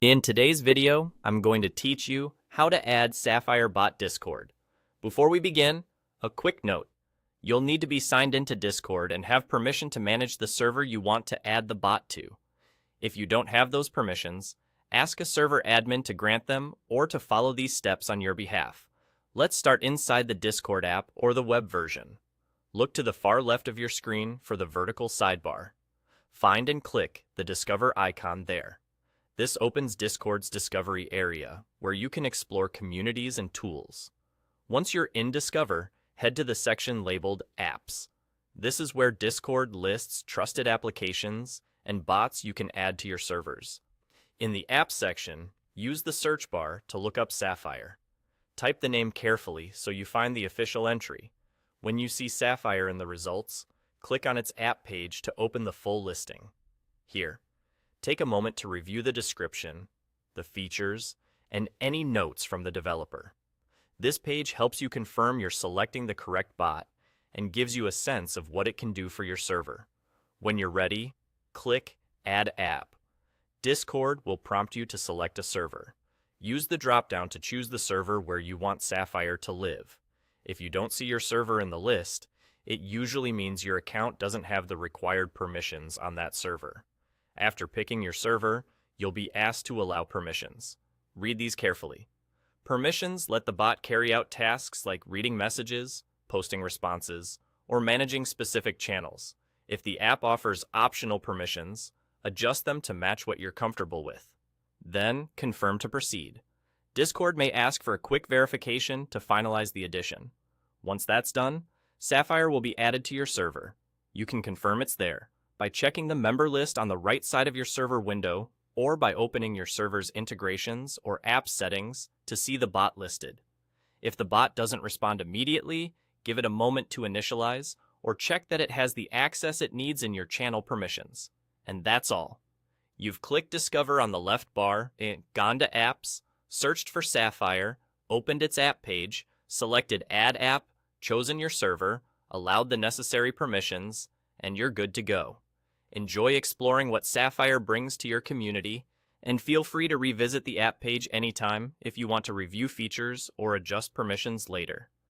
In today's video, I'm going to teach you how to add Sapphire Bot Discord. Before we begin, a quick note. You'll need to be signed into Discord and have permission to manage the server you want to add the bot to. If you don't have those permissions, ask a server admin to grant them or to follow these steps on your behalf. Let's start inside the Discord app or the web version. Look to the far left of your screen for the vertical sidebar. Find and click the Discover icon there. This opens Discord's Discovery area, where you can explore communities and tools. Once you're in Discover, head to the section labeled Apps. This is where Discord lists trusted applications and bots you can add to your servers. In the Apps section, use the search bar to look up Sapphire. Type the name carefully so you find the official entry. When you see Sapphire in the results, click on its app page to open the full listing. Here, take a moment to review the description, the features, and any notes from the developer. This page helps you confirm you're selecting the correct bot and gives you a sense of what it can do for your server. When you're ready, click Add App. Discord will prompt you to select a server. Use the drop-down to choose the server where you want Sapphire to live. If you don't see your server in the list, it usually means your account doesn't have the required permissions on that server. After picking your server, you'll be asked to allow permissions. Read these carefully. Permissions let the bot carry out tasks like reading messages, posting responses, or managing specific channels. If the app offers optional permissions, adjust them to match what you're comfortable with. Then, confirm to proceed. Discord may ask for a quick verification to finalize the addition. Once that's done, Sapphire will be added to your server. You can confirm it's there by checking the member list on the right side of your server window or by opening your server's integrations or app settings to see the bot listed. If the bot doesn't respond immediately, give it a moment to initialize or check that it has the access it needs in your channel permissions. And that's all. You've clicked Discover on the left bar, gone to Apps, searched for Sapphire, opened its app page, selected Add App, chosen your server, allowed the necessary permissions, and you're good to go. Enjoy exploring what Sapphire brings to your community, and feel free to revisit the app page anytime if you want to review features or adjust permissions later.